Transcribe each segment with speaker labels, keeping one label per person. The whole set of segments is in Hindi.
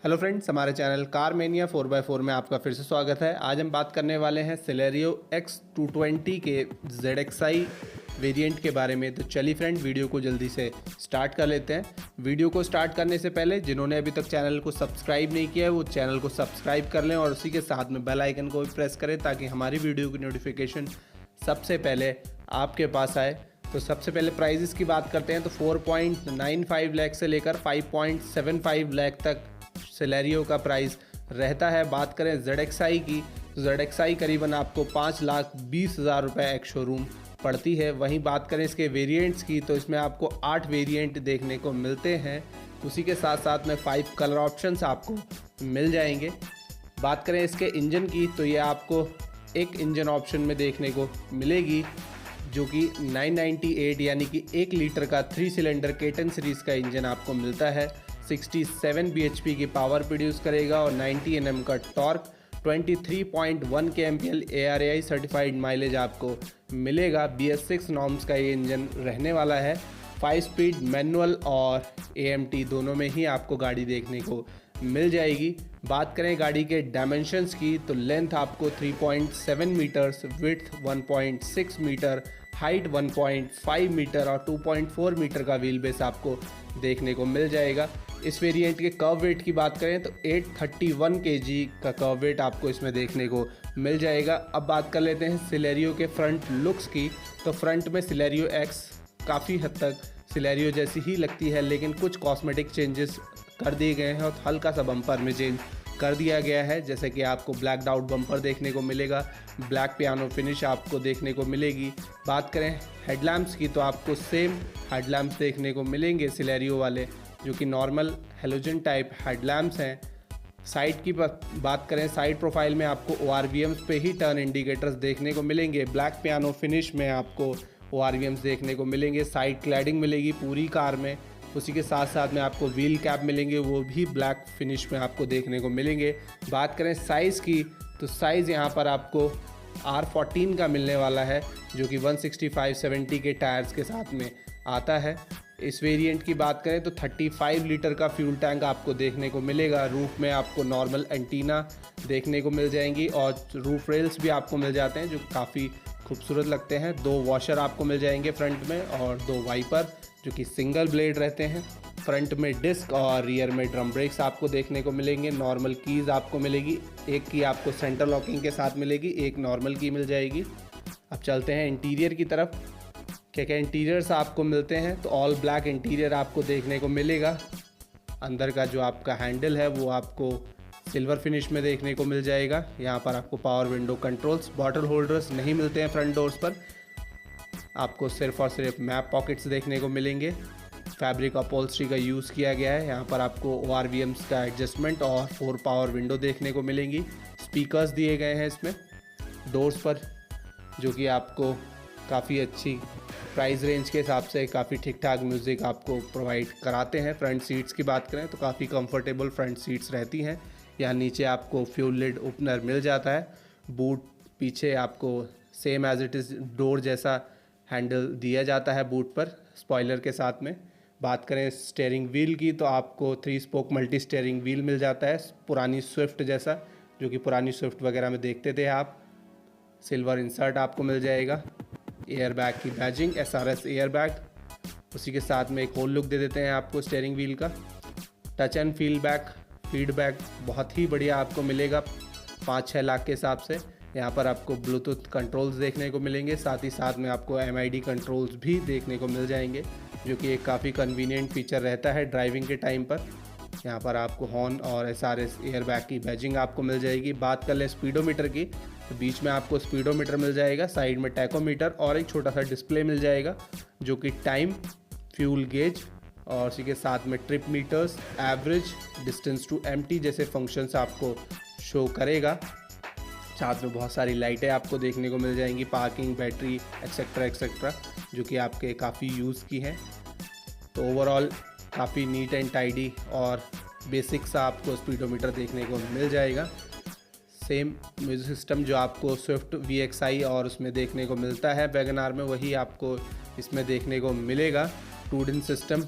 Speaker 1: हेलो फ्रेंड्स, हमारे चैनल कार मेनिया 4x4 में आपका फिर से स्वागत है। आज हम बात करने वाले हैं Celerio X220 के ZXi वेरिएंट के बारे में। तो चलिए फ्रेंड, वीडियो को जल्दी से स्टार्ट कर लेते हैं। वीडियो को स्टार्ट करने से पहले जिन्होंने अभी तक चैनल को सब्सक्राइब नहीं किया है वो चैनल को सब्सक्राइब कर लें और उसी के साथ में बेल आइकन को भी प्रेस करें ताकि हमारी वीडियो की नोटिफिकेशन सबसे पहले आपके पास आए। तो सबसे पहले प्राइजेस की बात करते हैं तो 4.95 लाख से लेकर 5.75 लाख तक Celerio का प्राइस रहता है। बात करें ZXi की तो ZXi करीबन आपको 5,20,000 रुपये एक शोरूम पड़ती है। वहीं बात करें इसके वेरिएंट्स की तो इसमें आपको 8 वेरिएंट देखने को मिलते हैं। उसी के साथ साथ में 5 कलर ऑप्शंस आपको मिल जाएंगे। बात करें इसके इंजन की तो ये आपको एक इंजन ऑप्शन में देखने को मिलेगी जो कि 998 यानी कि 1 लीटर का 3 सिलेंडर केटन सीरीज़ का इंजन आपको मिलता है। 67 bhp की पावर प्रोड्यूस करेगा और 90 Nm का torque, 23.1 kmpl ARAI certified mileage आपको मिलेगा। BS6 नॉर्म्स का ये इंजन रहने वाला है। 5 स्पीड मैनुअल और AMT दोनों में ही आपको गाड़ी देखने को मिल जाएगी। बात करें गाड़ी के डायमेंशंस की तो लेंथ आपको 3.7 metres, width 1.6 metre, height 1.5 metre और 2.4 मीटर का व्हील बेस आपको देखने को मिल जाएगा। इस वेरिएंट के कर्व वेट की बात करें तो 831 kg का कर्व वेट आपको इसमें देखने को मिल जाएगा। अब बात कर लेते हैं Celerio के फ्रंट लुक्स की। तो फ्रंट में Celerio X काफ़ी हद तक Celerio जैसी ही लगती है, लेकिन कुछ कॉस्मेटिक चेंजेस कर दिए गए हैं और हल्का सा बम्पर में चेंज कर दिया गया है। जैसे कि आपको ब्लैक आउट बम्पर देखने को मिलेगा, ब्लैक पियानो फिनिश आपको देखने को मिलेगी। बात करें हेडलैम्प्स की तो आपको सेम हेडलैम्प्स देखने को मिलेंगे Celerio वाले, जो कि नॉर्मल हेलोजन टाइप हेडलैम्प्स हैं। साइड की बात करें, साइड प्रोफाइल में आपको ORVMs पे ही टर्न इंडिकेटर्स देखने को मिलेंगे। ब्लैक पियानो फिनिश में आपको ORVMs देखने को मिलेंगे। साइड क्लैडिंग मिलेगी पूरी कार में। उसी के साथ साथ में आपको व्हील कैप मिलेंगे, वो भी ब्लैक फिनिश में आपको देखने को मिलेंगे। बात करें साइज़ की तो साइज़ यहाँ पर आपको R14 का मिलने वाला है, जो कि 165/70 के टायर्स के साथ में आता है। इस वेरिएंट की बात करें तो 35 लीटर का फ्यूल टैंक आपको देखने को मिलेगा। रूफ में आपको नॉर्मल एंटीना देखने को मिल जाएंगी और रूफ रेल्स भी आपको मिल जाते हैं जो काफ़ी खूबसूरत लगते हैं। 2 वॉशर आपको मिल जाएंगे फ्रंट में और 2 वाइपर जो कि सिंगल ब्लेड रहते हैं। फ्रंट में डिस्क और रियर में ड्रम ब्रेक्स आपको देखने को मिलेंगे। नॉर्मल कीज़ आपको मिलेगी, एक की आपको सेंटर लॉकिंग के साथ मिलेगी, एक नॉर्मल की मिल जाएगी। अब चलते हैं इंटीरियर की तरफ। क्या क्या इंटीरियर्स आपको मिलते हैं तो ऑल ब्लैक इंटीरियर आपको देखने को मिलेगा। अंदर का जो आपका हैंडल है वो आपको सिल्वर फिनिश में देखने को मिल जाएगा। यहाँ पर आपको power window controls, bottle holders नहीं मिलते हैं फ्रंट डोर्स पर। आपको सिर्फ और सिर्फ मैप पॉकेट्स देखने को मिलेंगे। फैब्रिक अपहोल्स्ट्री का यूज़ किया गया है। यहाँ पर आपको ORVMs का एडजस्टमेंट और 4 पावर विंडो देखने को मिलेंगी। स्पीकर्स दिए गए हैं इसमें डोर्स पर, जो कि आपको काफ़ी अच्छी प्राइस रेंज के हिसाब से काफ़ी ठीक ठाक म्यूज़िक आपको प्रोवाइड कराते हैं। फ्रंट सीट्स की बात करें तो काफ़ी कंफर्टेबल फ्रंट सीट्स रहती हैं। यहाँ नीचे आपको फ्यूल लिड ओपनर मिल जाता है। बूट पीछे आपको same as it is door जैसा हैंडल दिया जाता है बूट पर स्पॉइलर के साथ में। बात करें स्टीयरिंग व्हील की तो आपको 3 स्पोक मल्टी स्टीयरिंग व्हील मिल जाता है, पुरानी स्विफ्ट जैसा, जो कि पुरानी स्विफ्ट वगैरह में देखते थे आप। सिल्वर इंसर्ट आपको मिल जाएगा। एयर बैग की बैजिंग, SRS एयर बैग। उसी के साथ में एक होल लुक दे देते हैं आपको स्टीयरिंग व्हील का। टच एंड फीडबैक बहुत ही बढ़िया आपको मिलेगा 5-6 लाख के हिसाब से। यहाँ पर आपको ब्लूटूथ कंट्रोल्स देखने को मिलेंगे, साथ ही साथ में आपको MID कंट्रोल्स भी देखने को मिल जाएंगे, जो कि एक काफ़ी कन्वीनियंट फीचर रहता है ड्राइविंग के टाइम पर। यहाँ पर आपको हॉर्न और SRS एयर बैग की बैजिंग आपको मिल जाएगी। बात कर लें स्पीडोमीटर की तो बीच में आपको स्पीडोमीटर मिल जाएगा, साइड में टैकोमीटर और एक छोटा सा डिस्प्ले मिल जाएगा जो कि टाइम, फ्यूल गेज और उसी के साथ में trip meters, average, distance to empty जैसे फंक्शंस आपको शो करेगा। साथ में बहुत सारी लाइटें आपको देखने को मिल जाएंगी, पार्किंग, बैटरी एक्सेट्रा जो कि आपके काफ़ी यूज़ की हैं। तो ओवरऑल काफ़ी नीट एंड टाइडी और बेसिक सा आपको स्पीडोमीटर देखने को मिल जाएगा। सेम म्यूजिक सिस्टम जो आपको स्विफ्ट VXi और उसमें देखने को मिलता है वैगन आर में, वही आपको इसमें देखने को मिलेगा। 2 DIN सिस्टम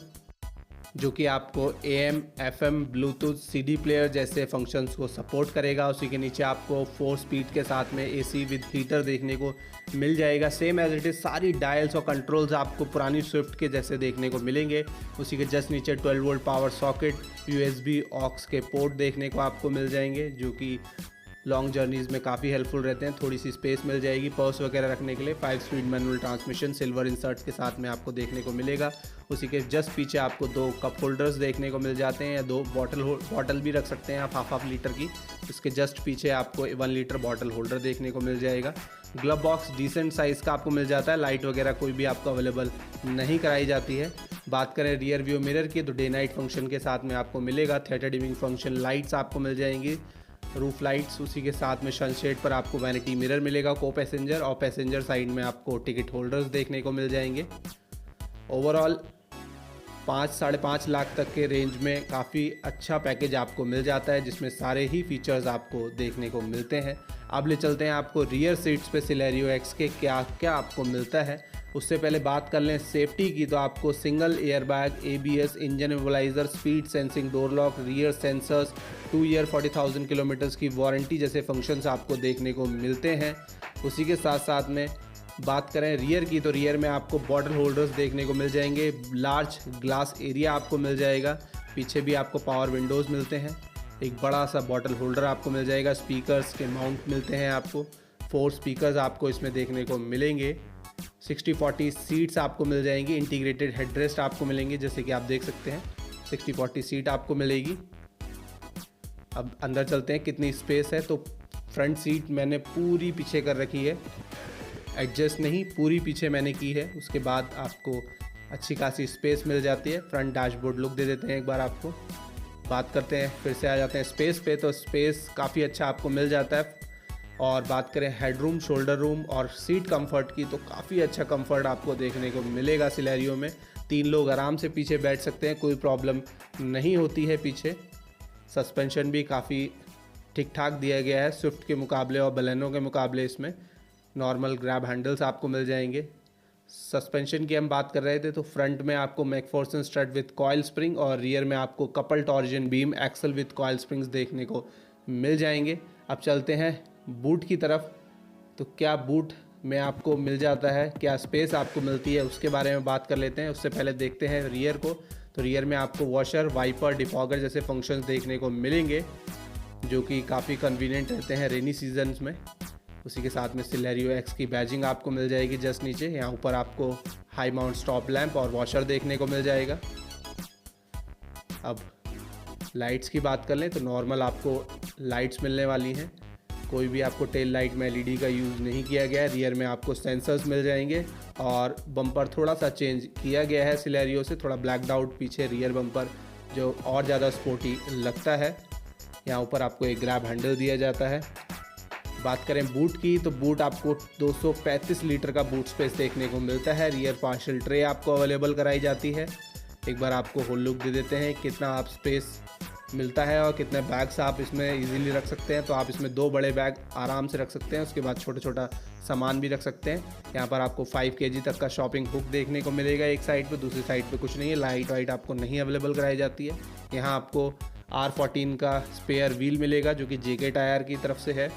Speaker 1: जो कि आपको AM, FM, Bluetooth, CD player जैसे फंक्शंस को सपोर्ट करेगा। उसी के नीचे आपको 4 स्पीड के साथ में AC विद हीटर देखने को मिल जाएगा। सेम एज इट इज़ सारी डायल्स और कंट्रोल्स आपको पुरानी स्विफ्ट के जैसे देखने को मिलेंगे। उसी के जस्ट नीचे 12 volt power socket, USB aux के पोर्ट देखने को आपको मिल जाएंगे, जो कि लॉन्ग जर्नीज़ में काफ़ी हेल्पफुल रहते हैं। थोड़ी सी स्पेस मिल जाएगी पर्स वगैरह रखने के लिए। 5 speed manual transmission silver inserts के साथ में आपको देखने को मिलेगा। उसी के जस्ट पीछे आपको 2 कप होल्डर्स देखने को मिल जाते हैं, या 2 बॉटल भी रख सकते हैं आप हाफ लीटर की। इसके जस्ट पीछे आपको 1 लीटर बॉटल होल्डर देखने को मिल जाएगा। ग्लव बॉक्स डिसेंट साइज़ का आपको मिल जाता है। लाइट वगैरह कोई भी आपको अवेलेबल नहीं कराई जाती है। बात करें रियर व्यू मिरर की तो डे नाइट फंक्शन के साथ में आपको मिलेगा। थिएटर डिमिंग फंक्शन लाइट्स आपको मिल जाएंगी, रूफ लाइट्स। उसी के साथ में सनशेड पर आपको वैनिटी मिरर मिलेगा को पैसेंजर, और पैसेंजर साइड में आपको टिकट होल्डर्स देखने को मिल जाएंगे। ओवरऑल 5-5.5 लाख तक के रेंज में काफ़ी अच्छा पैकेज आपको मिल जाता है, जिसमें सारे ही फीचर्स आपको देखने को मिलते हैं। अब ले चलते हैं आपको रियर सीट्स पे सिलेरियो एक्स के क्या क्या आपको मिलता है। उससे पहले बात कर लें सेफ्टी की, तो आपको single airbag, ABS, engine immobiliser, speed sensing, door lock, rear sensors, 2 year 40,000 kilometres की वारंटी जैसे फंक्शंस आपको देखने को मिलते हैं। उसी के साथ साथ में बात करें रियर की, तो रियर में आपको बॉटल होल्डर्स देखने को मिल जाएंगे। लार्ज ग्लास एरिया आपको मिल जाएगा। पीछे भी आपको पावर विंडोज़ मिलते हैं। एक बड़ा सा बॉटल होल्डर आपको मिल जाएगा। स्पीकर्स के माउंट मिलते हैं आपको। 4 स्पीकर्स आपको इसमें देखने को मिलेंगे। 60-40 सीट्स आपको मिल जाएंगी। इंटीग्रेटेड हेडरेस्ट आपको मिलेंगे, जैसे कि आप देख सकते हैं 60-40 सीट आपको मिलेगी। अब अंदर चलते हैं कितनी स्पेस है। तो फ्रंट सीट मैंने पूरी पीछे कर रखी है, एडजस्ट नहीं, पूरी पीछे मैंने की है। उसके बाद आपको अच्छी खासी स्पेस मिल जाती है। फ्रंट डैशबोर्ड लुक दे देते हैं एक बार आपको। बात करते हैं, फिर से आ जाते हैं स्पेस पे, तो स्पेस काफ़ी अच्छा आपको मिल जाता है। और बात करें हेडरूम, शोल्डर रूम और सीट कंफर्ट की, तो काफ़ी अच्छा कंफर्ट आपको देखने को मिलेगा सिलेरियो में। 3 लोग आराम से पीछे बैठ सकते हैं, कोई प्रॉब्लम नहीं होती है पीछे। सस्पेंशन भी काफ़ी ठीक ठाक दिया गया है स्विफ्ट के मुकाबले और बलेनो के मुकाबले। इसमें नॉर्मल ग्रैब हैंडल्स आपको मिल जाएंगे। सस्पेंशन की हम बात कर रहे थे, तो फ्रंट में आपको MacPherson strut with coil spring और रियर में आपको couple torsion beam axle with coil springs देखने को मिल जाएंगे। अब चलते हैं बूट की तरफ, तो क्या बूट में आपको मिल जाता है, क्या स्पेस आपको मिलती है, उसके बारे में बात कर लेते हैं। उससे पहले देखते हैं रियर को। तो रियर में आपको वॉशर, वाइपर, डिफॉगर जैसे फंक्शंस देखने को मिलेंगे, जो कि काफ़ी कन्वीनियंट रहते हैं रेनी सीजन्स में। उसी के साथ में सिलेरियो एक्स की बैजिंग आपको मिल जाएगी जस्ट नीचे। यहाँ ऊपर आपको हाई माउंट स्टॉप लैंप और वॉशर देखने को मिल जाएगा। अब लाइट्स की बात कर लें, तो नॉर्मल आपको लाइट्स मिलने वाली हैं। कोई भी आपको टेल लाइट में LED का यूज़ नहीं किया गया है। रियर में आपको सेंसर्स मिल जाएंगे और बम्पर थोड़ा सा चेंज किया गया है सिलेरियो से, थोड़ा ब्लैकड आउट पीछे रियर बम्पर, जो और ज़्यादा स्पोर्टी लगता है। यहाँ ऊपर आपको एक ग्रैब हैंडल दिया जाता है। बात करें बूट की, तो बूट आपको 235 लीटर का बूट स्पेस देखने को मिलता है। रियर पार्शल ट्रे आपको अवेलेबल कराई जाती है। एक बार आपको होल लुक दे देते हैं कितना आप स्पेस मिलता है और कितने बैग्स आप इसमें इजीली रख सकते हैं। तो आप इसमें 2 बड़े बैग आराम से रख सकते हैं, उसके बाद छोटा छोटा सामान भी रख सकते हैं। यहाँ पर आपको 5 kg तक का शॉपिंग हुक देखने को मिलेगा एक साइड पे, दूसरी साइड पे कुछ नहीं है। लाइट वाइट आपको नहीं अवेलेबल कराई जाती है। यहाँ आपको R14 का स्पेयर व्हील मिलेगा, जो कि JK टायर की तरफ से है।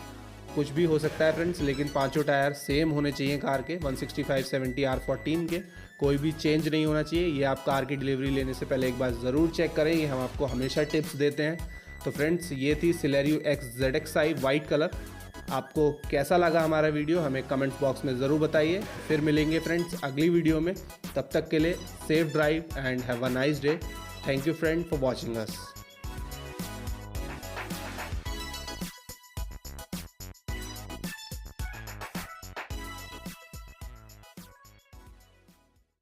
Speaker 1: कुछ भी हो सकता है फ्रेंड्स, लेकिन पांचों टायर सेम होने चाहिए कार के, 165, 70, R14 के। कोई भी चेंज नहीं होना चाहिए। ये आप कार की डिलीवरी लेने से पहले एक बार ज़रूर चेक करें, ये हम आपको हमेशा टिप्स देते हैं। तो फ्रेंड्स, ये थी Celerio x ZXi white colour. आपको कैसा लगा हमारा वीडियो, हमें कमेंट्स बॉक्स में ज़रूर बताइए। फिर मिलेंगे फ्रेंड्स अगली वीडियो में। तब तक के लिए safe drive and have a nice day. Thank you friend for watching us.